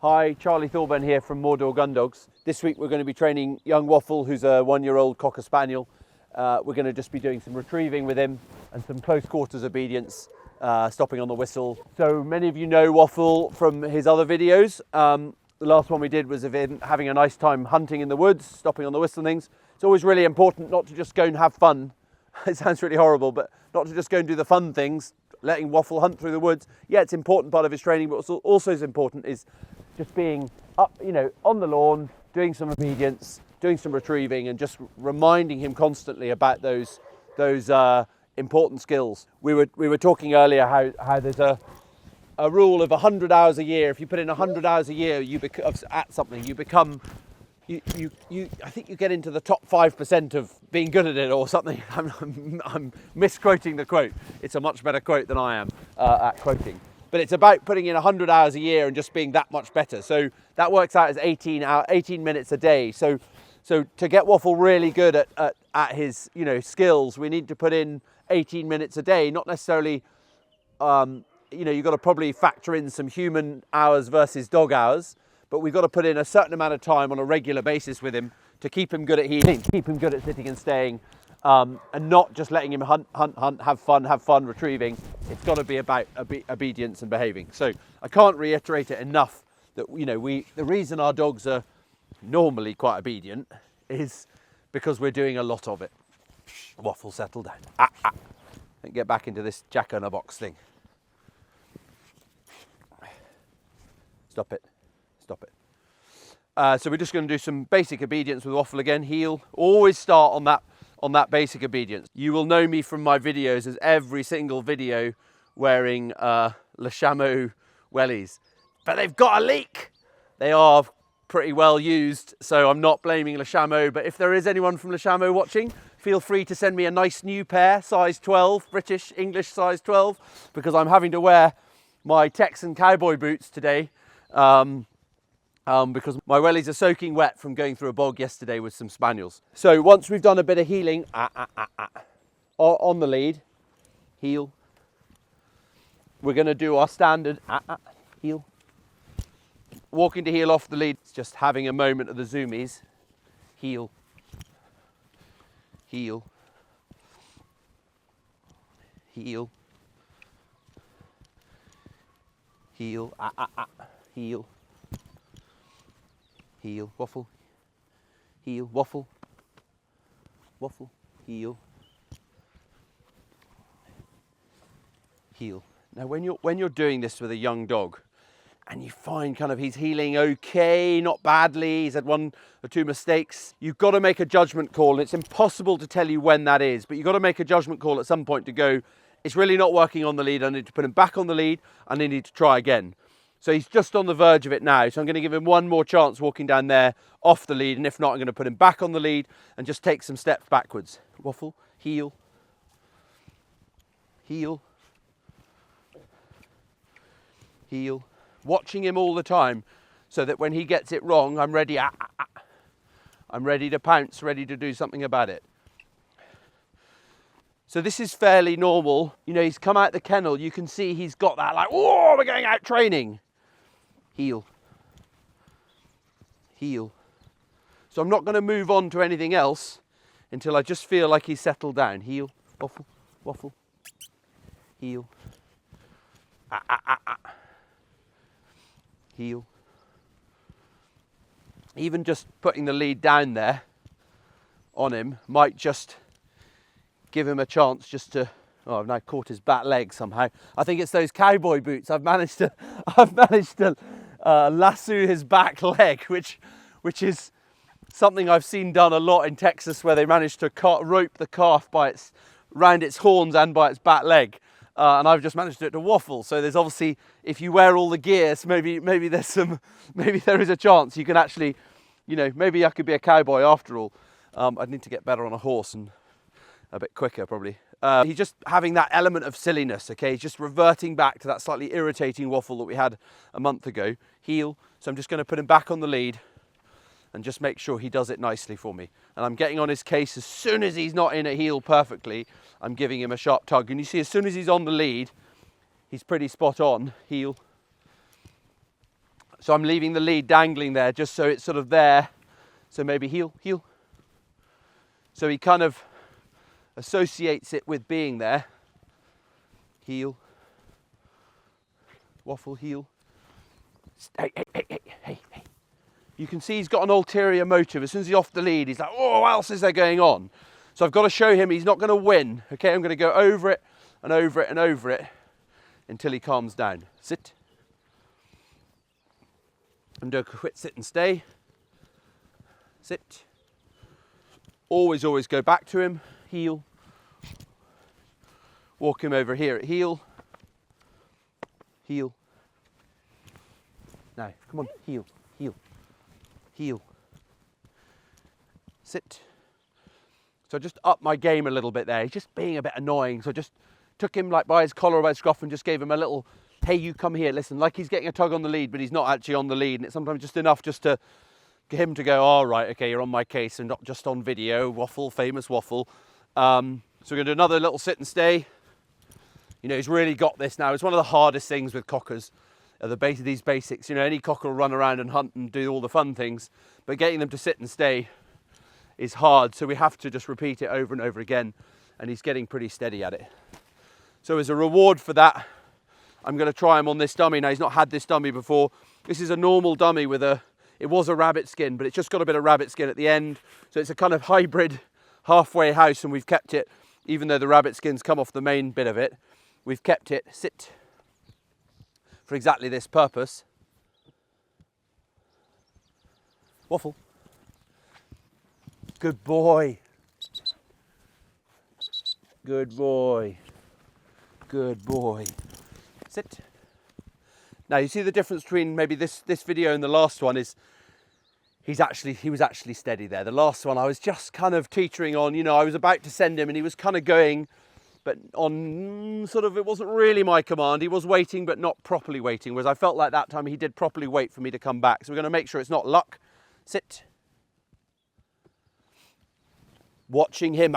Hi, Charlie Thorburn here from Mordor Gundogs. This week we're going to be training young Waffle, who's a 1-year-old Cocker Spaniel. We're going to just be doing some retrieving with him and some close quarters obedience, stopping on the whistle. So many of you know Waffle from his other videos. The last one we did was of him having a nice time hunting in the woods, stopping on the whistle and things. It's always really important not to just go and have fun. It sounds really horrible, but not to just go and do the fun things, letting Waffle hunt through the woods. Yeah, it's an important part of his training, but also as important is just being up, on the lawn, doing some obedience, doing some retrieving, and just reminding him constantly about those important skills. We were talking earlier how there's a rule of 100 hours a year. If you put in 100 hours a year, at something, you become. I think you get into the top 5% of being good at it or something. I'm misquoting the quote. It's a much better quote than I am at quoting. But it's about putting in 100 hours a year and just being that much better. So that works out as 18 minutes a day. So to get Waffle really good at his skills, we need to put in 18 minutes a day. Not necessarily, you've got to probably factor in some human hours versus dog hours. But we've got to put in a certain amount of time on a regular basis with him to keep him good at healing, keep him good at sitting and staying, and not just letting him hunt, have fun retrieving. It's got to be about obedience and behaving. So I can't reiterate it enough that the reason our dogs are normally quite obedient is because we're doing a lot of it. Waffle, settle down. And get back into this jack-in-a-box thing. Stop it. Stop it. So we're just going to do some basic obedience with Waffle again. Heel. Always start on that basic obedience. You will know me from my videos as every single video wearing Le Chameau wellies, but they've got a leak. They are pretty well used, so I'm not blaming Le Chameau. But if there is anyone from Le Chameau watching, feel free to send me a nice new pair, size 12, British, English size 12, because I'm having to wear my Texan cowboy boots today. Because my wellies are soaking wet from going through a bog yesterday with some spaniels. So once we've done a bit of healing, on the lead, heel. We're going to do our standard heel. Walking to heel off the lead, it's just having a moment of the zoomies. Heel. Heel. Heel. Heel. Heel. Heel, Waffle, heel, Waffle, Waffle, heel, heel. Now when you're doing this with a young dog and you find kind of he's healing okay, not badly, he's had 1 or 2 mistakes, you've got to make a judgment call, and it's impossible to tell you when that is, but you've got to make a judgment call at some point to go, it's really not working on the lead, I need to put him back on the lead, and I need to try again. So he's just on the verge of it now. So I'm going to give him one more chance walking down there off the lead. And if not, I'm going to put him back on the lead and just take some steps backwards. Waffle, heel, heel, heel. Watching him all the time so that when he gets it wrong, I'm ready. I'm ready to pounce, ready to do something about it. So this is fairly normal. He's come out the kennel. You can see he's got that like, oh, we're going out training. Heel. Heel. So I'm not going to move on to anything else until I just feel like he's settled down. Heel. Waffle. Waffle. Heel. Heel. Even just putting the lead down there on him might just give him a chance just to. Oh, I've now caught his back leg somehow. I think it's those cowboy boots. I've managed to lasso his back leg, which is something I've seen done a lot in Texas, where they manage to rope the calf round its horns and by its back leg. And I've just managed to do it to Waffle. So there's obviously, if you wear all the gear, so maybe there is a chance you can actually, maybe I could be a cowboy after all. I'd need to get better on a horse and a bit quicker probably. He's just having that element of silliness, okay? He's just reverting back to that slightly irritating Waffle that we had a month ago. Heel. So I'm just going to put him back on the lead and just make sure he does it nicely for me. And I'm getting on his case as soon as he's not in a heel perfectly, I'm giving him a sharp tug. And you see, as soon as he's on the lead, he's pretty spot on. Heel. So I'm leaving the lead dangling there just so it's sort of there. So maybe heel, heel. So he kind of associates it with being there. Heel. Waffle, heel. Hey, hey, hey, hey, hey, hey. You can see he's got an ulterior motive. As soon as he's off the lead, he's like, oh, what else is there going on? So I've got to show him he's not going to win. Okay, I'm going to go over it and over it and over it until he calms down. Sit. And do a quick sit and stay. Sit. Always, always go back to him. Heel. Walk him over here at heel. Heel. Now, come on, heel, heel, heel. Sit. So I just upped my game a little bit there. He's just being a bit annoying. So I just took him like by his collar or by his scruff and just gave him a little, hey, you come here, listen, like he's getting a tug on the lead, but he's not actually on the lead. And it's sometimes just enough just to get him to go, all right, okay, you're on my case and not just on video. Waffle, famous Waffle. So we're going to do another little sit and stay. You know, he's really got this now. It's one of the hardest things with cockers, the base of these basics. You know, any cocker will run around and hunt and do all the fun things, but getting them to sit and stay is hard. So we have to just repeat it over and over again, and he's getting pretty steady at it. So as a reward for that, I'm going to try him on this dummy. Now, he's not had this dummy before. This is a normal dummy with it was a rabbit skin, but it's just got a bit of rabbit skin at the end. So it's a kind of hybrid halfway house, and we've kept it, even though the rabbit skins come off the main bit of it, we've kept it sit for exactly this purpose. Waffle. Good boy. Good boy. Good boy. Sit. Now you see the difference between maybe this video and the last one is he was actually steady there. The last one I was just kind of teetering on, you know, I was about to send him and he was kind of going, but on sort of, it wasn't really my command. He was waiting, but not properly waiting, whereas I felt like that time he did properly wait for me to come back. So we're going to make sure it's not luck. Sit. Watching him.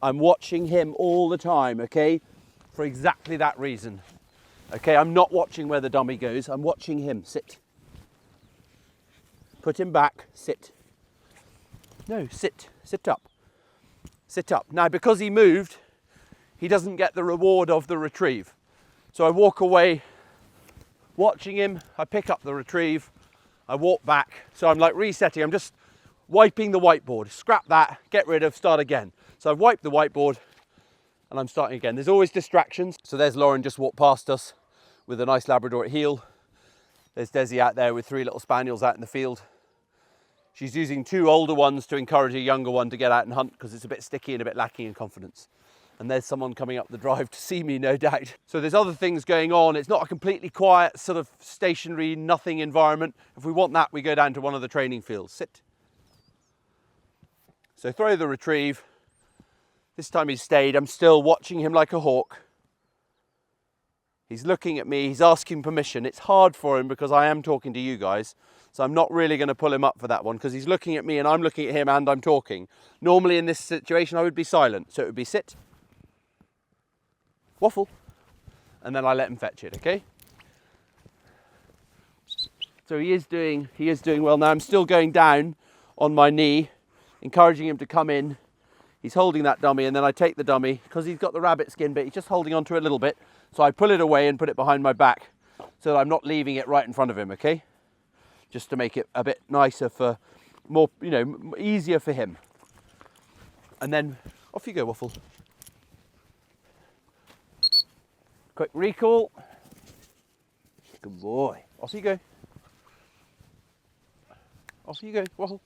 I'm watching him all the time, okay? For exactly that reason. Okay, I'm not watching where the dummy goes. I'm watching him. Sit. Put him back. Sit. No, sit. Sit up. Sit up. Now, because he moved, he doesn't get the reward of the retrieve. So I walk away, watching him. I pick up the retrieve. I walk back. So I'm like resetting. I'm just wiping the whiteboard. Scrap that. Get rid of. Start again. So I've wiped the whiteboard and I'm starting again. There's always distractions. So there's Lauren just walked past us with a nice Labrador at heel. There's Desi out there with 3 little spaniels out in the field. She's using 2 older ones to encourage a younger one to get out and hunt because it's a bit sticky and a bit lacking in confidence. And there's someone coming up the drive to see me, no doubt. So there's other things going on. It's not a completely quiet, sort of stationary, nothing environment. If we want that, we go down to one of the training fields. Sit. So throw the retrieve. This time he's stayed. I'm still watching him like a hawk. He's looking at me. He's asking permission. It's hard for him because I am talking to you guys. So I'm not really going to pull him up for that one because he's looking at me and I'm looking at him and I'm talking. Normally in this situation, I would be silent. So it would be sit, waffle, and then I let him fetch it, okay? So he is doing well now. I'm still going down on my knee, encouraging him to come in. He's holding that dummy and then I take the dummy because he's got the rabbit skin bit. He's just holding onto it a little bit. So I pull it away and put it behind my back so that I'm not leaving it right in front of him, okay? Just to make it a bit nicer for more, you know, easier for him. And then off you go, Waffle. Quick recall. Good boy. Off you go. Off you go, Waffle.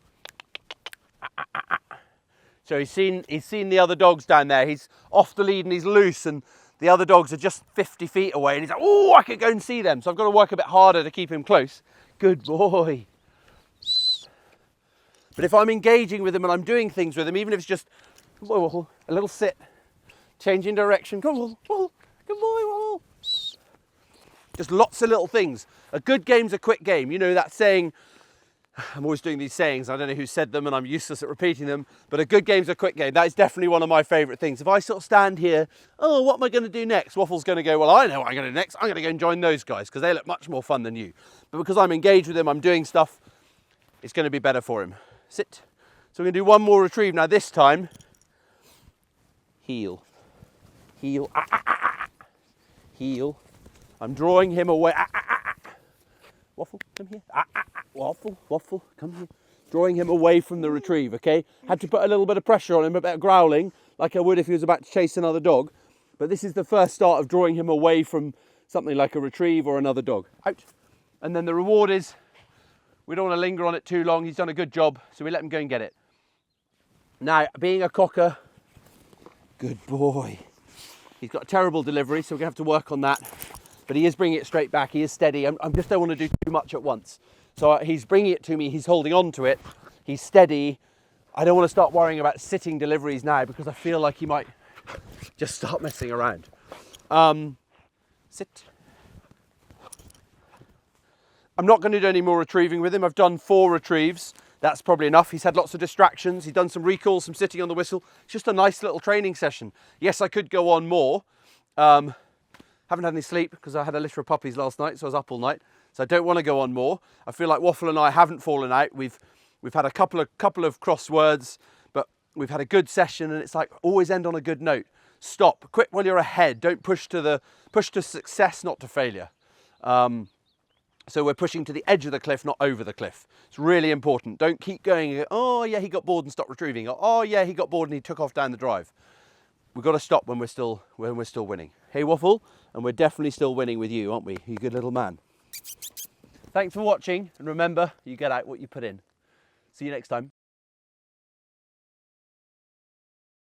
So he's seen the other dogs down there. He's off the lead and he's loose and the other dogs are just 50 feet away and he's like, oh, I could go and see them. So I've got to work a bit harder to keep him close. Good boy. But if I'm engaging with him and I'm doing things with him, even if it's just a little sit, changing direction, come on, good boy, just lots of little things. A good game's a quick game. You know that saying, I'm always doing these sayings, I don't know who said them and I'm useless at repeating them, but a good game's a quick game. That is definitely one of my favourite things. If I sort of stand here, oh, what am I going to do next? Waffle's going to go, well, I know what I'm going to do next. I'm going to go and join those guys because they look much more fun than you. But because I'm engaged with him, I'm doing stuff, it's going to be better for him. Sit. So we're going to do one more retrieve. Now this time, heel. Heel. Ah, ah, ah, ah. Heel. I'm drawing him away. Ah, ah, ah, ah. Waffle, come here. Ah, ah, ah. Waffle, waffle, come here. Drawing him away from the retrieve, okay? Had to put a little bit of pressure on him, a bit of growling, like I would if he was about to chase another dog. But this is the first start of drawing him away from something like a retrieve or another dog. Out. And then the reward is, we don't want to linger on it too long. He's done a good job, so we let him go and get it. Now, being a cocker, good boy. He's got a terrible delivery, so we're going to have to work on that. But he is bringing it straight back. He is steady. I just don't want to do too much at once. So he's bringing it to me. He's holding on to it. He's steady. I don't want to start worrying about sitting deliveries now because I feel like he might just start messing around. Sit. I'm not going to do any more retrieving with him. I've done 4 retrieves. That's probably enough. He's had lots of distractions. He's done some recalls, some sitting on the whistle. It's just a nice little training session. Yes, I could go on more. Haven't had any sleep because I had a litter of puppies last night, so I was up all night. So I don't want to go on more. I feel like Waffle and I haven't fallen out. We've had a couple of crosswords, but we've had a good session, and it's like always end on a good note. Stop. Quit while you're ahead. Don't push to success, not to failure. So we're pushing to the edge of the cliff, not over the cliff. It's really important. Don't keep going, oh yeah, he got bored and stopped retrieving. Or, oh yeah, he got bored and he took off down the drive. We've got to stop when we're still winning. Hey Waffle, and we're definitely still winning with you, aren't we? You good little man. Thanks for watching, and remember, you get out what you put in. See you next time.